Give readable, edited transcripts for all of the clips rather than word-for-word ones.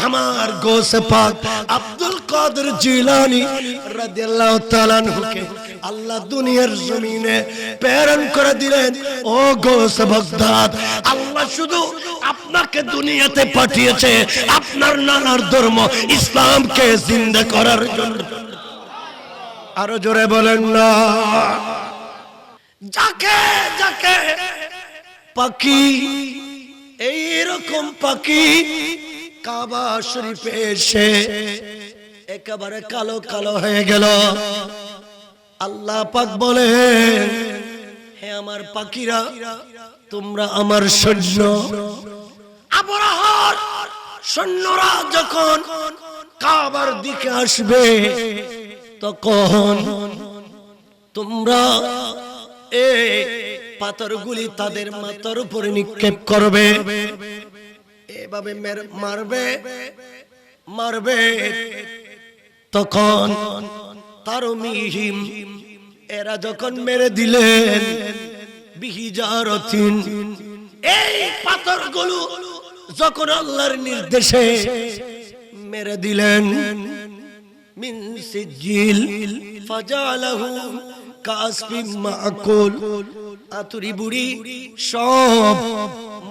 আমার গৌসে পাক আব্দুল কাদের জিলানী রাদিয়াল্লাহু তাআলা আনহুকে আল্লাহ দুনিয়ার জমিনে প্রেরণ করে দিলেন। ও গৌসে বাগদাদ, আল্লাহ শুধু আপনাকে দুনিয়াতে পাঠিয়েছে আপনার নানার ধর্ম ইসলামকে জিন্দা করার জন্য। আরো জোরে বলেন না। যাকে যাকে পাখি এইরকম পাখি কাবা শরীফে এসে একেবারে কালো কালো হয়ে গেল, আল্লাহ পাক বলেন, হে আমার পাখিরা, তোমরা আমার সৈন্য। আবরাহার সৈন্যরা যখন কাবার দিকে আসবে তখন তোমরা এই পাথরগুলি তাদের মাথার উপরে নিক্ষেপ করবে, এভাবে মারবে মারবে। তখন তারমিহিম, এরা যখন মেরে দিলেন বিহিজারতিন, এই পাথরগুলো যখন আল্লাহর নির্দেশে মেরে দিলেন, মিন সিজিল ফাজালাহু কাসফিম মাকুল, আতুরি বুড়ি সব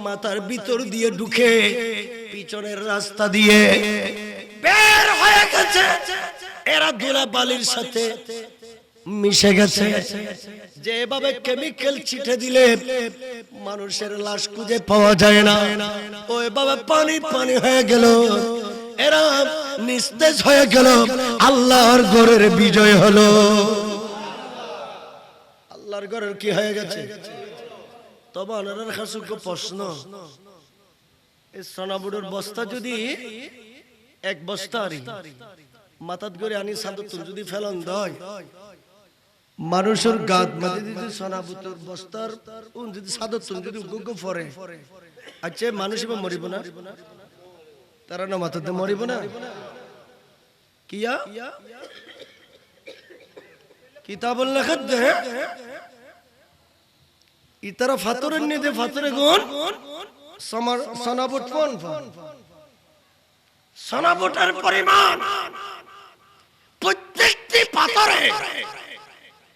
মাথার ভিতর দিয়ে ঢুকে পিছনের রাস্তা দিয়ে বের হয়ে গেছে। এরা ধুলাবালির সাথে মিশে গেছে। যেভাবে কেমিক্যাল ছিটে দিলে মানুষের লাশ খুঁজে পাওয়া যায় না, ওইভাবে পানি পানি হয়ে গেল, এরা নিস্তেজ হয়ে গেল। আল্লাহর ঘরের বিজয় হলো। আল্লাহর ঘরের কি হয়ে গেছে? তবে ওনার কাছে প্রশ্ন, এই সোনাবুড়োর বস্তা যদি এক বস্তা আরি মাথাত করে আনি সাদতুন যদি ফেলন দেয়, মানুষের গাত মাঝে যদি সোনাবুতর বস্তার যদি সাদতুন যদি গুগ ফরে, আচ্ছা মানুষ এবার মরিব না? তারা না মাথাতে মরিব না? কিয়া কিতাবুল লেখত দে ইতারা ফাতরের নিদে ফাতরে গুণ সোনাবুট ফোন সোনাবুটের পরিমাণ প্রত্যেকটি পাথরে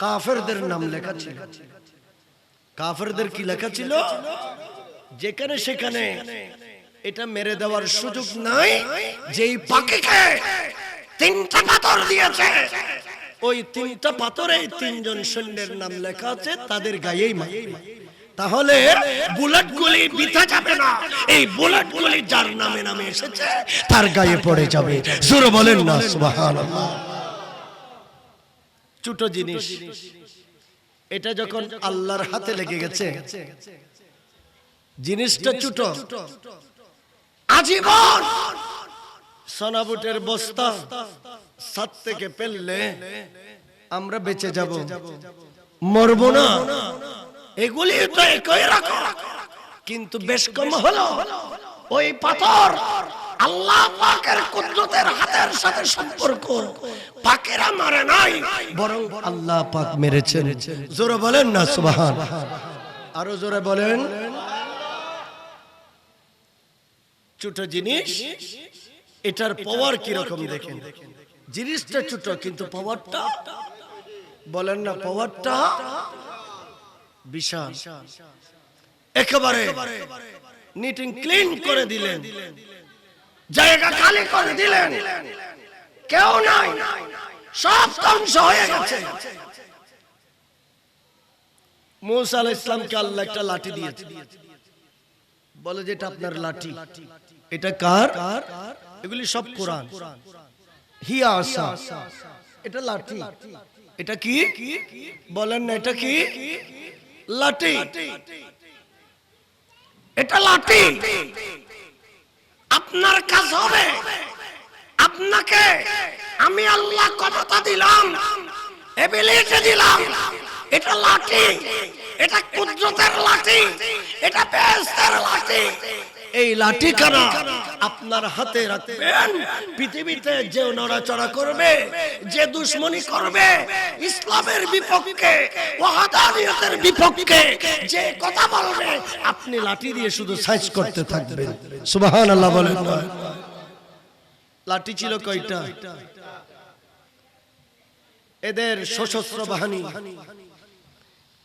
কাফেরদের নাম লেখা ছিল। কাফেরদের কি লেখা ছিল? যেখানে সেখানে এটা মেরে দেওয়ার সুযোগ নাই। যেই পাখিকে তিনটা পাথর দিয়েছে, ওই তিনটা পাথরে তিনজন সৈন্যের নাম লেখা আছে, তাদের গায়েই মারে। তাহলে বুলেট গুলি বৃথা যাবে না। এই বুলেট গুলি যার নামে নামে এসেছে তার গায়ে পড়ে যাবে। জোরে বলেন না সুবহানাল্লাহ। ছোট জিনিস, এটা যখন আল্লাহর হাতে লেগে গেছে, জিনিসটা ছোট, আজীবন সোনাবুটের বস্তা সাত থেকে ফেললে আমরা বেঁচে যাব, মরব না। এগুলি তো একই রকম, কিন্তু বেশ কম হলো ওই পাথর আল্লাহ পাকের কুদরতের হাতের সাথে সম্পর্ক। পাকেরা মারে নাই, বরং আল্লাহ পাক মেরেছেন। জোরে বলেন না সুবহানাল্লাহ। আরো জোরে বলেন। ছোট জিনিস, এটার পাওয়ার কি রকম দেখেন। জিনিসটা ছোট কিন্তু পাওয়ারটা, বলেন না পাওয়ারটা বিশাল। একেবারে নিটিং ক্লিন করে দিলেন, জায়গা খালি করে দিলেন, কেউ নাই, সব ধ্বংস হয়ে গেছে। মূসা আলাইহিস সালামকে আল্লাহ একটা লাঠি দিয়েছে, বলে যে এটা আপনার লাঠি। এটা কার? এগুলি সব কোরআন। হিয়া আসা, এটা লাঠি। এটা কি বলেন না? এটা কি? লাঠি। এটা লাঠি। আপনার কাজ হবে, আপনাকে আমি আল্লাহ ক্ষমতা দিলাম, এবিলিটি দিলাম। এটা লাঠি, এটা কুদরতের লাঠি, এটা বেহেশতের লাঠি। এই লাঠি খানা আপনার হাতে রাখবেন। পৃথিবীতে যে নড়াচড়া করবে, যে দুশ্মনী করবে, ইসলামের বিপক্ষে, ওয়াহাদানিয়তের বিপক্ষে যে কথা বলবে, আপনি লাঠি দিয়ে শুধু সাইজ করতে থাকবেন। সুবহানাল্লাহ বলেন। লাঠি ছিল কয়টা? এদের সশস্ত্র বাহিনী,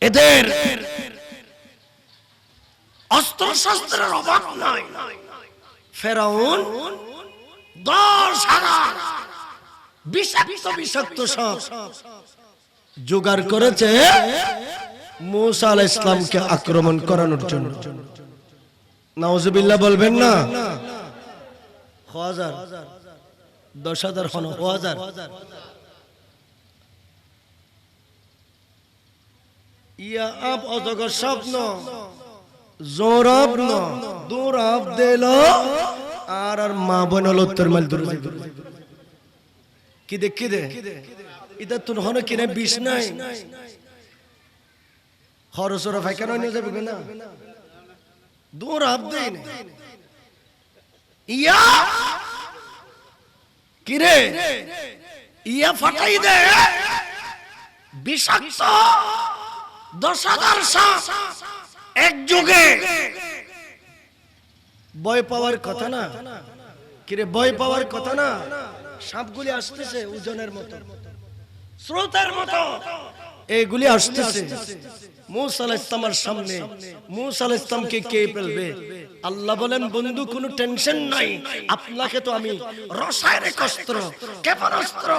এদের অস্ত্র শস্ত্রের অভাব নাই। ফেরাউন 10,000 বিষাক্ত বিষাক্ত সাপ জোগাড় করেছে মূসা আলাইহিস সালামকে আক্রমণ করানোর জন্য। নাউজুবিল্লাহ বলবেন না? 1000 10,000 হন 1000। ইয়া আপ অজগর স্বপ্ন জোরাব ন দৌড়াব দিল আর মা বোন হলো তোর মাল দূর কি দেখ কি দে এটা তোর হন কিনে বিষ নাই খরচর ফাইকার নিয়ে যাবে না দৌড়াব দেই না ইয়া কিরে ইয়া ফাটাই দে বিষাক্ত 10,000 সাপ এক যুগে। ভয় পাওয়ার কথা না কিরে, ভয় পাওয়ার কথা না। সাপগুলি আসতেছে ওজনের মতো, স্রোতের মতো, এইগুলি আসতেছে মূসা আলাইহিস সালামের সামনে। মূসা আলাইহিস সালামকে কে ফেলবে? আল্লাহ বলেন, বন্ধু কোনো টেনশন নাই, আপনাকে তো আমি রসায়নিক অস্ত্র, ক্ষেপণাস্ত্র,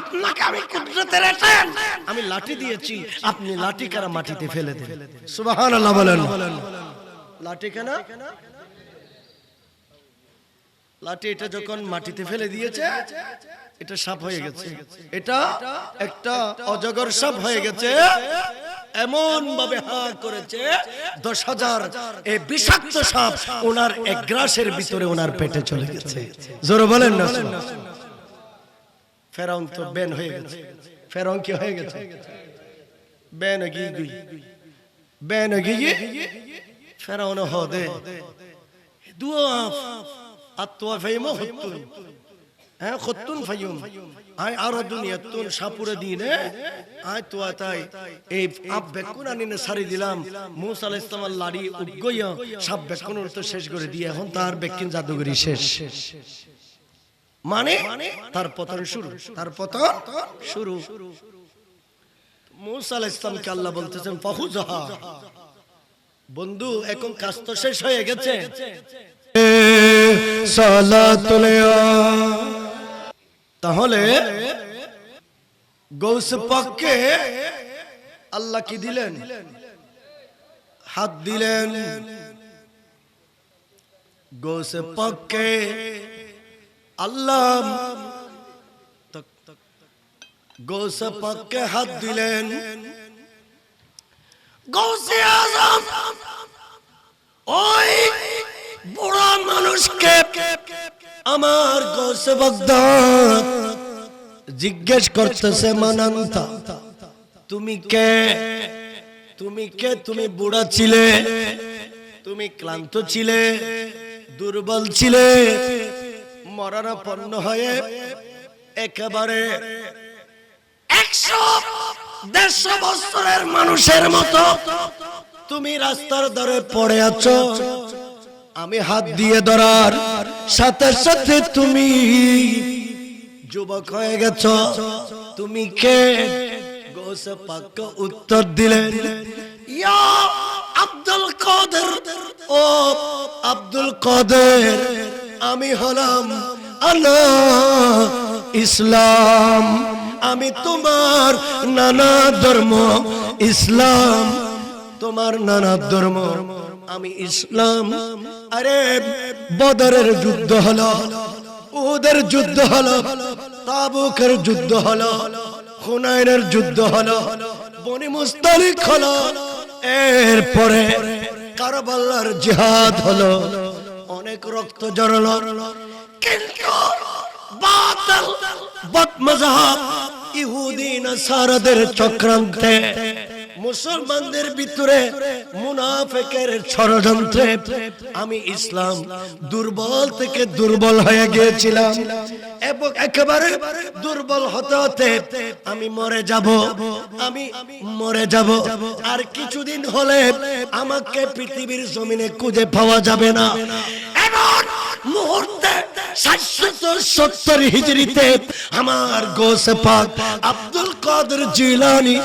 আপনাকে আমি কুদরতের এটান আমি লাঠি দিয়েছি, আপনি লাঠি কারা মাটিতে ফেলে দেন। সুবহানাল্লাহ বলেন। লাঠি কেনা লাঠি এটা যখন মাটিতে ফেলে দিয়েছে এটা সাপ হয়ে গেছে, এটা একটা অজগর সাপ হয়ে গেছে। এমন ভাবে হা করেছে 10,000 এই বিষাক্ত সাপ ওনার এক গ্রাসের ভিতরে ওনার পেটে চলে গেছে। জোরে বলেন না। ফেরাউন তো বেন হয়ে গেছে। ফেরাউন কি হয়ে গেছে? বেন গিয়ে বেন গিয়ে ফেরাউন হদে দুয়া আত্মা ফাইমো হতুন হ্যাঁ খতুন ফাইম আই আর দুনিয়াতুন সাপুরে দিনে আই তো আতাই এই আপ বেকুন আনিনে সারি দিলাম। মূসা আলাইহিস সালাম লাড়ি উগইয়া সব বেকুন তো শেষ করে দিয়ে এখন তার বেকিন জাদুগরি শেষ, মানে তার পতন শুরু, তার পতন শুরু। মূসা আলাইহিস সালামকে আল্লাহ বলতেছেন ফাহুজাহা, বন্ধু এখন কাজ তো শেষ হয়ে গেছে। তাহলে গৌসে পাককে আল্লাহ কি দিলেন? হাত দিলেন। গৌসে পাককে আল্লাহ গৌসে পাককে হাত দিলেন। গৌসে আজম ওই বুড়া মানুষকে আমার গৌসে বাগদাদ জিজ্ঞেস করতেছে, মানান্তা তুমি কে? তুমি কে? তুমি বুড়া ছিলে, তুমি ক্লান্ত ছিলে, দুর্বল ছিলে, মরণাপন্ন হয়ে একেবারে 100-150 বছরের মানুষের মতো তুমি রাস্তার ধারে পড়ে আছো। আমি হাত দিয়ে ধরার সাথে সাথে তুমি যুবক হয়ে গেছ। তুমি কে? গৌসে পাক উত্তর দিলেন, ইয়া আব্দুল কাদের, ও আব্দুল কাদের, আমি হলাম আল্লাহ ইসলাম, আমি তোমার নানা ধর্ম ইসলাম, তোমার নানা ধর্ম আমি ইসলাম। আরে বদরের যুদ্ধ হলো, উহুদের যুদ্ধ হলো, তাবুকের যুদ্ধ হলো, হুনাইনের যুদ্ধ হলো, বনি মুস্তালিক হলো, এরপরে কারবালার জিহাদ হলো, অনেক রক্ত ঝরলো, কিন্তু বাতিল বদমাযহাব ইহুদি নাসারাদের চক্রান্তে, মুসলমানদের ভিতরে মুনাফিকের ষড়যন্ত্রে আমি ইসলাম দুর্বল থেকে দুর্বল হয়ে গিয়েছিলাম এবং একেবারে দুর্বল হতে হতে আমি মরে যাব, আমি মরে যাব। আর কিছুদিন হলে আমাকে পৃথিবীর জমিনে খুঁজে পাওয়া যাবে না। এমন মুহূর্তে 770 হিজরিতে আমার গোসে পাক আব্দুল কাদের জিলানী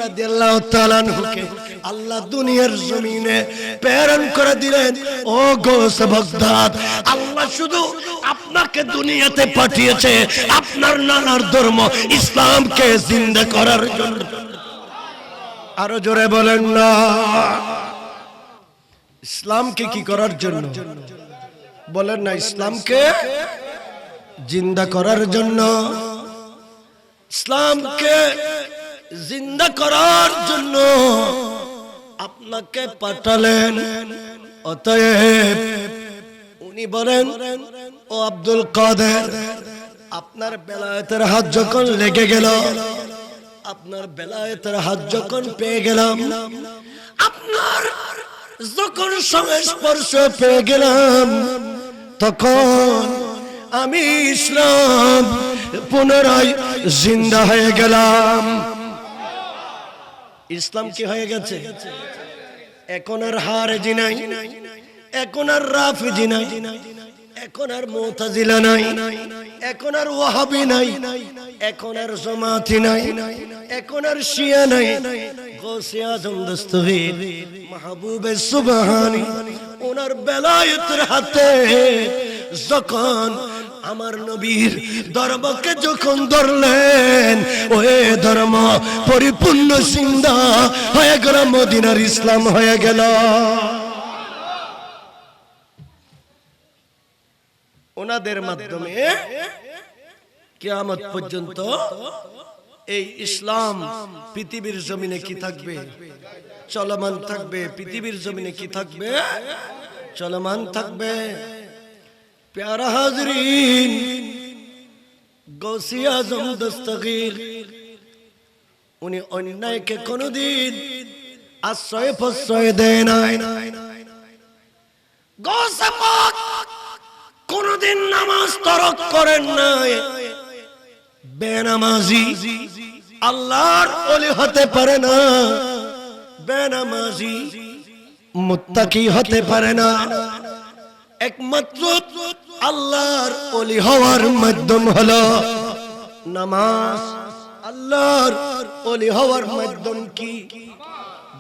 রাদিয়াল্লাহু তাআলা আনহুকে আল্লাহ দুনিয়ার জমিনে প্রেরণ করে দিলেন। ও গোসে বাগদাদ, আল্লাহ শুধু আপনাকে দুনিয়াতে পাঠিয়েছে আপনার নানার ধর্ম ইসলামকে জিন্দা করার জন্য। আরো জোরে বলেন না। ইসলামকে কি করার জন্য বলেন না? ইসলামকে জিন্দা করার জন্য। ইসলামকে জিন্দা করার জন্য আপনাকে পাঠালেন। অতএব উনি বলেন, ও আব্দুল কাদের, আপনার বেলায়েতের হাত যখন লেগে গেল, আপনার বেলায়েতের হাত যখন পেয়ে গেলাম, আপনার যখন সংস্পর্শ পেয়ে গেলাম, তখন আমি ইসলাম পুনরায় জিন্দা হয়ে গেলাম। ইসলাম কি হয়ে গেছে? এখন আর হারেজি নাই, এখন আর রাফিজি নাই, এখন আর মুতাজিলা নাই, এখন আর ওয়াহাবি নাই, এখন আর জামাতি নাই, এখন আর শিয়া নাই। গৌসে আজম দস্তগীর মাহবুবে সুবহানী ওনার বেলায়েতের হাতে যখন আমার নবীর ধর্মকে যখন ধরলেন, ওই ধর্ম পরিপূর্ণ জিন্দা হয়ে গেল, মদিনার ইসলাম হয়ে গেল। ওনাদের মাধ্যমে কিয়ামত পর্যন্ত এই ইসলাম পৃথিবীর জমিনে কি থাকবে? চলমান থাকবে। পৃথিবীর জমিনে কি থাকবে? চলমান থাকবে। প্যারা হাজরিন, গৌসে আজম দস্তগীর উনি অন্যায়কে কোনদিন আশ্রয় প্রশ্রয় দেয় নাই। গৌসে পাক কোনদিন নামাজ তরক করেন নাই। বেনামাজি আল্লাহর ওলি হতে পারে না, বেনামাজি মুত্তাকি হতে পারে না। একমাত্র আল্লাহর ওলি হওয়ার মাধ্যম হলো নামাজ। আল্লাহর ওলি হওয়ার মাধ্যম কি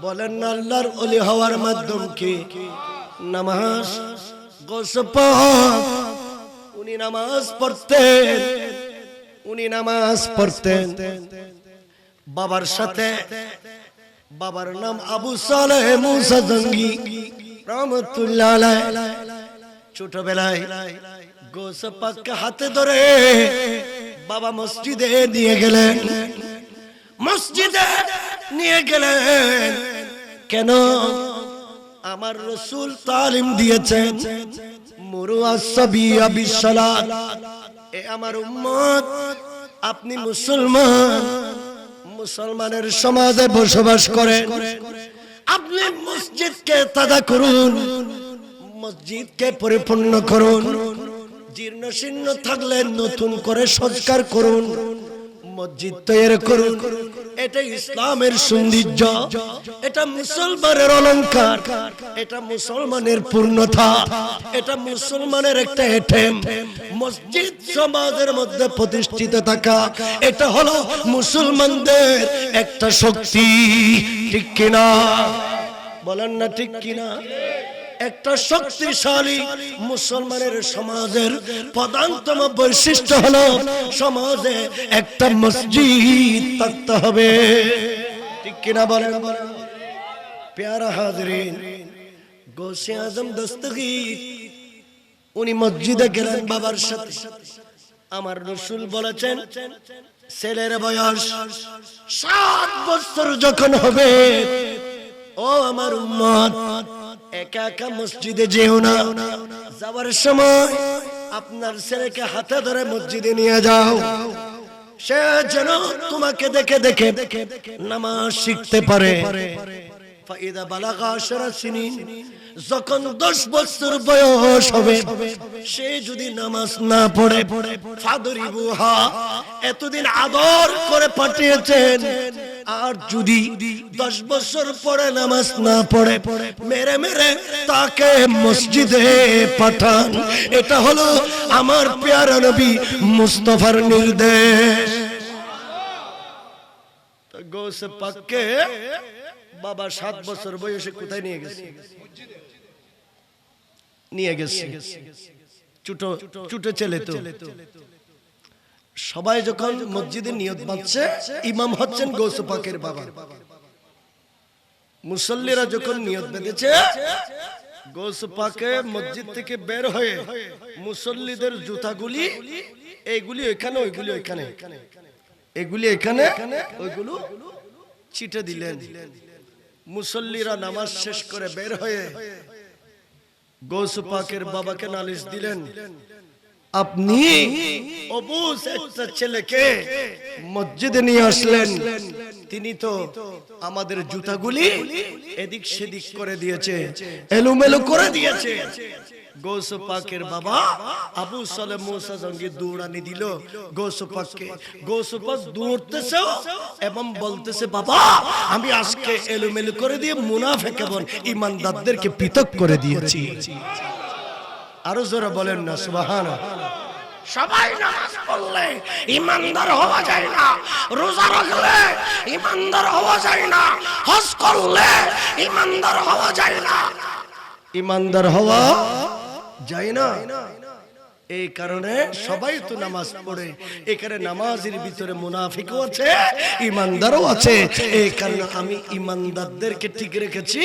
বলেন না? আল্লাহর ওলি হওয়ার মাধ্যম কি? নামাজ। গৌসে পাক উনি নামাজ পড়তেন, উনি নামাজ পড়তেন বাবার সাথে। বাবার নাম আবু সালেহ মুসা জঙ্গি রাহমাতুল্লাহ আলাইহি। ছোটবেলায় গৌসে পাককে হাতে ধরে বাবা মসজিদে নিয়ে গেলেন। মসজিদে নিয়ে গেলেন কেন? আমার রাসূল তালিম দিয়েছেন, মুরু আস-সাবিয়া বিস-সালাত। এ আমার উম্মত, আপনি মুসলমান, মুসলমানের সমাজে বসবাস করেন, আপনি মসজিদকে তাদা করুন, মসজিদকে পরিপূর্ণ করুন। জীর্ণ শীর্ণ থাকলে নতুন করে সংস্কার করুন, মসজিদ তৈরি করুন। এটা ইসলামের সৌন্দর্য, এটা মুসলমানের অলংকার, এটা মুসলমানের পূর্ণতা, এটা মুসলমানের একটা এটেম। মসজিদ সমাজের মধ্যে প্রতিষ্ঠিত থাকা, এটা হলো মুসলমানদের একটা শক্তি। ঠিক কিনা বলেন না? ঠিক কিনা? একটা শক্তিশালী মুসলমানের সমাজের প্রধানতম বৈশিষ্ট্য হলো সমাজে একটা মসজিদ থাকতে হবে। ঠিক কিনা বলেন? প্যারা হাজরিন, গৌসে আজম দস্তগীর উনি মসজিদে গেলেন বাবার সাথে। আমার রাসূল বলেছেন, ছেলের বয়স 7 বছর যখন হবে, ও আমার উম্মত, একা একা মসজিদে যেও না। যাওয়ার সময় আপনার ছেলেকে হাতে ধরে মসজিদে নিয়ে যাও, সে যেন তোমাকে দেখে দেখে নামাজ শিখতে পারে। ফাইদা বালাগা 10 সিনিন, যখন 10 বছর বয়স হবে, সে যদি নামাজ না পড়ে, ফাদরিবুহা, এতদিন আদর করে পাঠিয়েছেন, আর যদি 10 বছর পরে নামাজ না পড়ে মেরে মেরে তাকে মসজিদে পাঠান। এটা হলো আমার প্যারা নবী মুস্তাফার নির্দেশ। তো গৌসে পাককে বাবা 7 বছর বয়সে কোথায় নিয়ে গেছে? নিয়ে গেছে ছোট ছেলে। তো সবাই যখন মসজিদে নিয়ত বাঁধছে, ইমাম হচ্ছেন গৌসে পাকের বাবা। মুসল্লিরা যখন নিয়ত বেঁধেছে, গৌসে পাকে মসজিদ থেকে বের হয়ে মুসল্লিদের জুতাগুলি এইগুলি এখানে, ওইগুলি ওইখানে, এগুলি এখানে, ওইগুলো ছিটে দিলেন। মুসল্লিরা নামাজ শেষ করে বের হয়ে গৌসে পাকের বাবাকে নালিশ দিলেন, আপনি অবুঝ একটা ছেলেকে মসজিদে নিয়ে আসলেন, তিনি তো আমাদের জুতাগুলি এদিক সেদিক করে দিয়েছে, এলোমেলো করে দিয়েছে। গৌসে পাকের বাবা আবু সালেহ মুসা জঙ্গি দৌড়ানি দিল গৌসে পাককে। গৌসে পাক দৌড়তেছে এবং বলতেছে, বাবা আমি আজকে এলোমেলো করে দিয়ে মুনাফিক এবং ঈমানদারদেরকে পৃথক করে দিয়েছি। আরো জোরে বলেন না সুবহানাল্লাহ। সবাই নামাজ পড়লে ঈমানদার হওয়া যায় না, রোজা রাখলে ঈমানদার হওয়া যায় না, হজ করলে ঈমানদার হওয়া যায় না, ঈমানদার হওয়া যায় না। এই কারণে সবাই তো নামাজ পড়ে, এখানে নামাজের ভিতরে মুনাফিকও আছে, ঈমানদারও আছে। এই কারণে আমি ঈমানদারদেরকে ঠিক রেখেছি,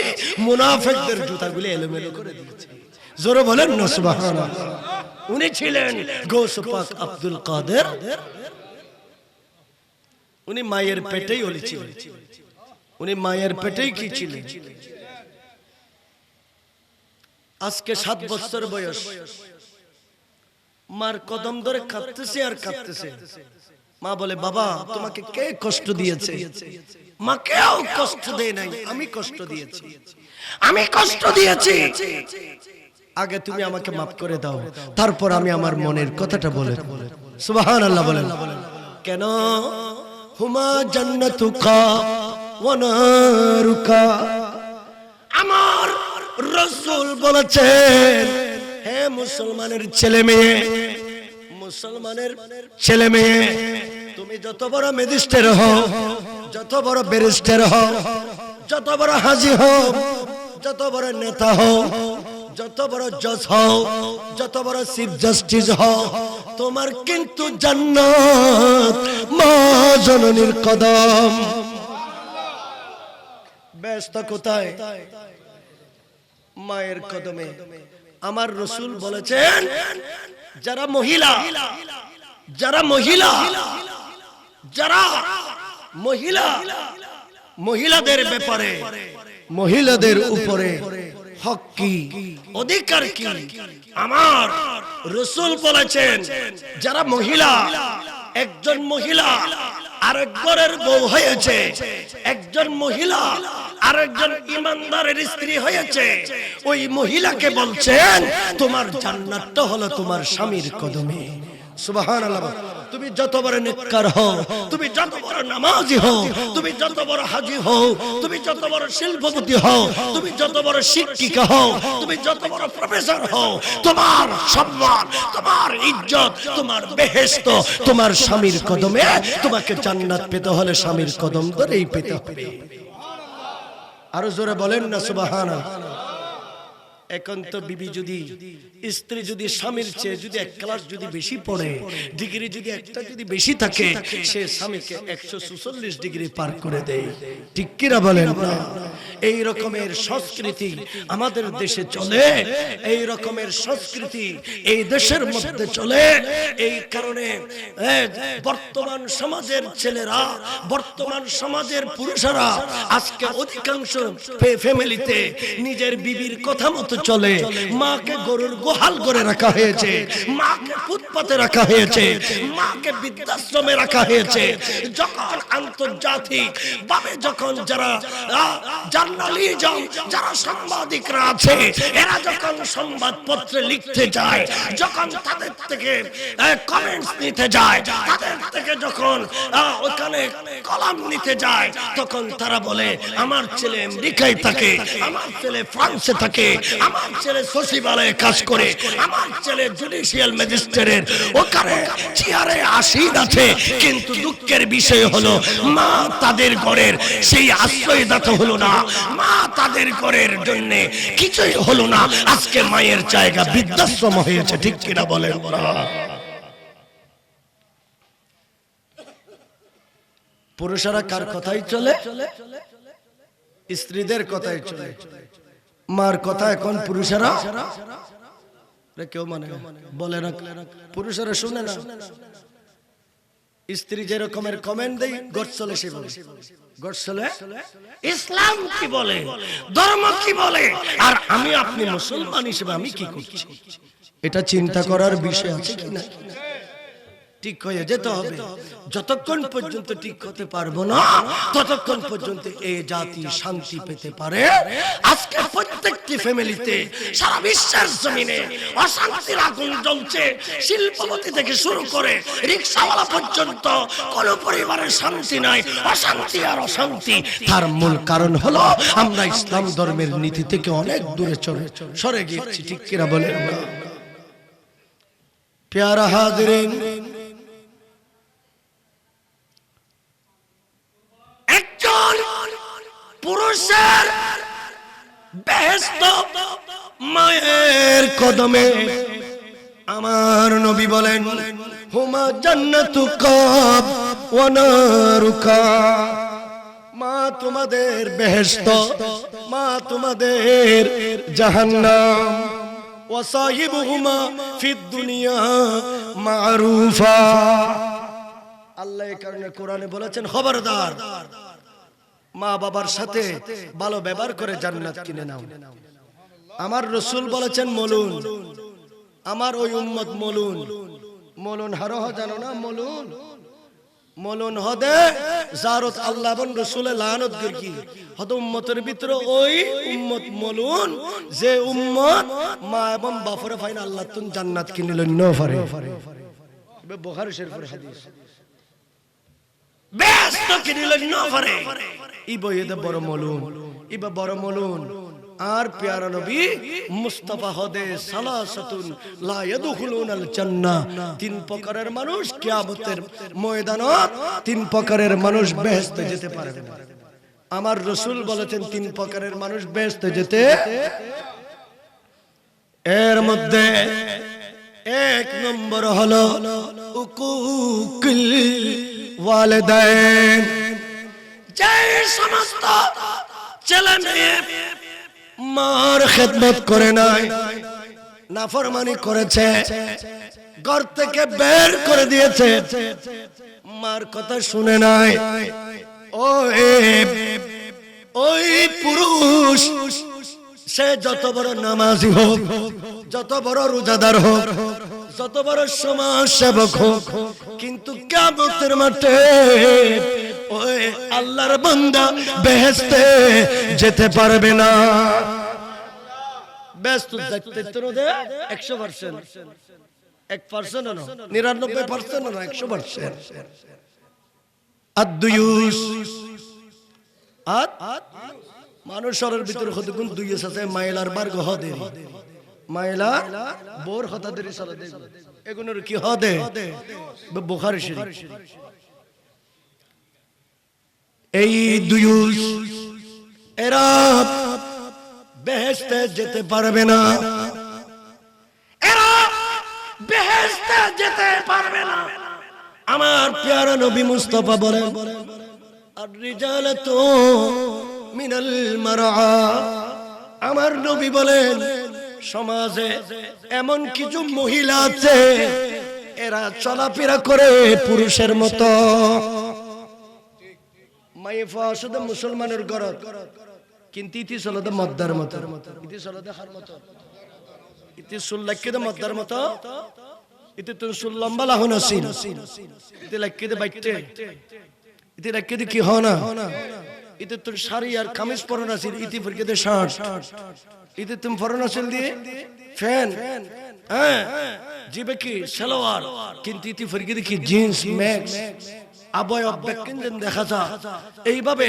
মুনাফিকদের জুতাগুলো এলোমেলো করে দিয়েছি। জোরে বলেন না সুবহানাল্লাহ। উনি ছিলেন গৌসে পাক আব্দুল কাদের। উনি মায়ের পেটেই ওলি ছিলেন। উনি মায়ের পেটেই কি ছিলেন? আজকে 7 বছর বয়স, মার কদম ধরে কাঁদতেছে আর কাঁদতেছে। মা বলে, বাবা তোমাকে কে কষ্ট দিয়েছে? মা কেউ কষ্ট দেয় নাই, আমি কষ্ট দিয়েছি, আমি কষ্ট দিয়েছি। আগে তুমি আমাকে মাফ করে দাও, তারপর আমি আমার মনের কথাটা বলে। সুবহানাল্লাহ বলেন। কেন? হুমা জান্নাতুকা ওয়া নারুকা। আমার রাসূল বলেছেন, হে মুসলমানের ছেলে মেয়ে, মুসলমানের ছেলে মেয়ে, তুমি যত বড় ম্যাজিস্ট্রেট হও, যত বড় ব্যারিস্টার হও, যত বড় হাজী হও, যত বড় নেতা হও, যত বড় জজ হও, যত বড় চিফ জাস্টিস হও, তোমার কিন্তু জান্নাত মা জননীর কদম। ব্যস্ত কোথায়? মায়ের কদমে। আমার রাসূল বলেছেন, যারা মহিলা, যারা মহিলা, যারা মহিলা, মহিলাদের ব্যাপারে, মহিলাদের উপরে হক কি, অধিকার কি, আমার রাসূল বলেছেন, যারা মহিলা, একজন মহিলা আরেক ঘরের বউ হয়েছে, একজন মহিলা আরেকজন ঈমানদারের স্ত্রী হয়েছে, ওই মহিলাকে বলছেন তোমার জান্নাতটা হলো তোমার স্বামীর কদমে। সুবহানাল্লাহ। তুমি যত বড় নেককার হও, তুমি যত বড় নামাজি হও, তুমি যত বড় হাজী হও, তুমি যত বড় শিল্পপতি হও, তুমি যত বড় শিক্ষিকা হও, তুমি যত বড় প্রফেসর হও, তোমার সম্মান, তোমার ইজ্জত, তোমার বেহেশত তোমার স্বামীর কদমে। তোমাকে জান্নাত পেতে হলে স্বামীর কদম ধরেই পেতে হবে। আরো জোরে বলেন না সুবহানাল্লাহ। এখন তো বিবি যদি, স্ত্রী যদি স্বামীর চেয়ে যদি 1 ক্লাস যদি বেশি পড়ে, ডিগ্রি যদি একটা যদি বেশি থাকে, সে স্বামীকে 144 ডিগ্রি পার করে দেয়। ঠিক কিনা বলেন না? এই রকমের সংস্কৃতি আমাদের দেশে চলে, এই রকমের সংস্কৃতি এই দেশের মধ্যে চলে। এই কারণে বর্তমান সমাজের ছেলেরা, বর্তমান সমাজের পুরুষেরা আজকে অধিকাংশ ফ্যামিলিতে নিজের বিবির কথা মতো চলে, মাকে গরুর গোহাল করে রাখা হয়েছে, মাকে ফুটপাতে রাখা হয়েছে, মাকে বৃদ্ধাশ্রমে রাখা হয়েছে। যখন আন্তর্জাতিক ভাবে যখন যারা জার্নালিজম, যারা সাংবাদিকরা আছে, এরা যখন সংবাদপত্রে লিখতে যায়, যখন তাদের থেকে কমেন্টস নিতে যায়, তাদের থেকে যখন ওখানে কলাম নিতে যায়, তখন তারা বলে আমার ছেলে আমেরিকায় থাকে, আমার ছেলে ফ্রান্সে থাকে, আমার ছেলে সচিবালয়ে কাজ করে, আমার ছেলে জুডিশিয়াল ম্যাজিস্ট্রেটের ওখানে চেয়ারে আসীন আছে। কিন্তু দুঃখের বিষয় হলো মা তাদের ঘরের সেই আশ্রয়দাতা হলো না, মা তাদের ঘরের জন্য কিছুই হলো না। আজকে মায়ের জায়গা বৃদ্ধাশ্রম হয়েছে, ঠিক কিনা বলেন? পুরুষেরা কার কথাই চলে? স্ত্রীদের কথাই চলে। মার কথা এখন পুরুষেরা কেউ মানে বলে না, পুরুষেরা শুনে না। স্ত্রী যে রকমের কমেন্ট দেয়, গড় চলে সে বলে, গড় চলে ইসলাম কি বলে, ধর্ম কি বলে, আর আমি আপনি মুসলমান হিসেবে আমি কি করছি, এটা চিন্তা করার বিষয় আছে কিনা? ঠিক হয়ে যেতে হবে। যতক্ষণ পর্যন্ত ঠিক হতে পারবো না, ততক্ষণ পর্যন্ত এই জাতি শান্তি পেতে পারে। আজকে প্রত্যেকটি ফ্যামিলিতে সারা বিশ্বের জমিনে অশান্তির আগুন জ্বলছে। শিল্পপতি থেকে শুরু করে রিকশাওয়ালা পর্যন্ত কোন পরিবারের শান্তি নাই, অশান্তি আর অশান্তি। তার মূল কারণ হলো আমরা ইসলাম ধর্মের নীতি থেকে অনেক দূরে সরে গিয়েছি, ঠিক কিনা বলেন? প্যারা হাজিরিন, পুরুষের বেহেশত মায়ের কদমে। আমার নবী বলেন হুমা জান্নাতুকা ওয়া নারুকা, মা তোমাদের বেহেশত, মা তোমাদের জাহান্নাম। ওয়া সাহিবুহুমা ফিদ দুনিয়া মারুফা। আল্লাহ এই কারণে কোরআনে বলেছেন খবরদার, মা বাবার সাথে ভালো ব্যবহার করে জান্নাত কিনে নাও। আমার রাসূল বলেছেন মলুন, আমার ওই উম্মত মলুন। মলুন হারহ জানো না? মলুন মলুন হদে জারত আল্লাহ এবং রাসূলের লানত কি হদ উম্মতের ভিতরে ওই উম্মত মলুন যে উম্মত মা এবং বাপরে ফাইন আল্লাহ তুন জান্নাত কিনে লইন পারে। বুখারী শরীফের হাদিস। ব্যস্ত কিনিলেন না পারে, ইবো এদে বড় মলুন, ইবা বড় মলুন। আর প্যারা নবী মুস্তাফা হদে সালাসাতুন লা ইয়াদখুলুনাল জান্নাহ, তিন প্রকারের মানুষ কিয়ামতের ময়দানত, তিন প্রকারের মানুষ বেহেশতে যেতে পারবে না। আমার রাসূল বলেছেন তিন প্রকারের মানুষ বেহেশতে যেতে। এর মধ্যে এক নম্বর হলো উকুকুল ওয়ালিদাইন, যে সমস্ত ছেলে মেয়ে মার খেদমত করে নাই, নাফরমানি করেছে, ঘর থেকে বের করে দিয়েছে, মার কথা শুনে নাই, ওই পুরুষ সে যত বড় নামাজি হোক, যত বড় রোজাদার হোক, যত বড় সমাজ সেবক হোক, কিন্তু কিয়ামতের মাঠে ওই আল্লাহর বান্দা বেহেশতে যেতে পারবে না। ব্যস্ত দেখতে তো দে 100%, 1% না, 99% না, 100%। আদ-দুয়ুস, মানুষের ভিতর কতগুণ দুইয়ুস আছে। মাইলার বার্গ হদে, মাইলা বোর হতাদের সালা দে, এগুলোর কি হদে? বুখারী শরীফ। এই দুয়ুস এরা বেহেশতে যেতে পারবে না, এরা বেহেশতে যেতে পারবে না। আমার প্যারা নবী মুস্তাফা বলেন আর রিজালাতু মিনাল মারআ। আমার নবী বলেন সমাজে এমন কিছু মহিলা আছে এরা চলাফেরা করে পুরুষের মতো। মাইফা শুধু মুসলমানের ঘর কিন্তু ইতি চলতে মদ্দার মতো, ইতি চলতে হার মতো, ইতি চুল লাক্কিতে মদ্দার মতো, ইতি তুন চুল লম্বা লাহুন আসিল, ইতি লাক্কিতে বাইতে, ইতি লাক্কিতে কি হয় না, ইতি তুন শাড়ি আর কামিজ পরন আসিল, ইতি ফিরকিতে শার্ট, ইতি তুম পরন আসিল দিয়ে ফ্যান, হ্যাঁ জিবে কি সালোয়ার, কিন্তু ইতি ফিরকিতে কি জিন্স ম্যাক্স আবয়ব ব্যক্তিদের দেখা যায়। এইভাবে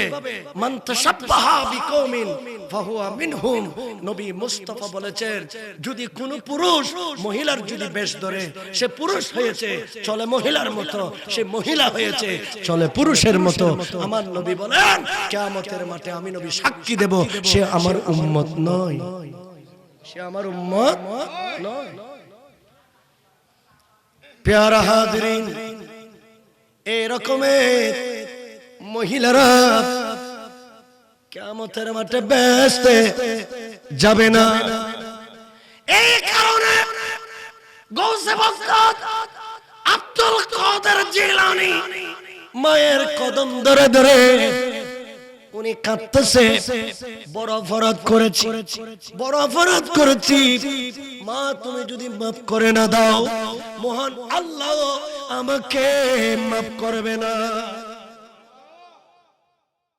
মান তাশাব্বাহা বিকওমিন ফাহুয়া মিনহুম, নবী মুস্তাফা বলেছেন যদি কোন পুরুষ মহিলার যদি বেশ ধরে সে পুরুষ হয়েছে, চলে মহিলার মতো, সে মহিলা হয়েছে চলে পুরুষের মতো। আমার নবী বলেন কিয়ামতের মাঠে আমি নবী সাক্ষী দেব সে আমার উম্মত নয়, সে আমার উম্মত নয়। প্যারা হাজরিন, এই রকমের মহিলারা কিয়ামতের মাঠে বেহেশতে যাবে না। এই কারণে গৌসে বরকত আব্দুল কাদের জিলানী মায়ের কদম ধরে ধরে উনি কাঁদতেছে, বড় অপরাধ করেছি, বড় অপরাধ করেছি, মা তুমি যদি মাফ করে না দাও মহান আল্লাহ আমাকে মাফ করবে না।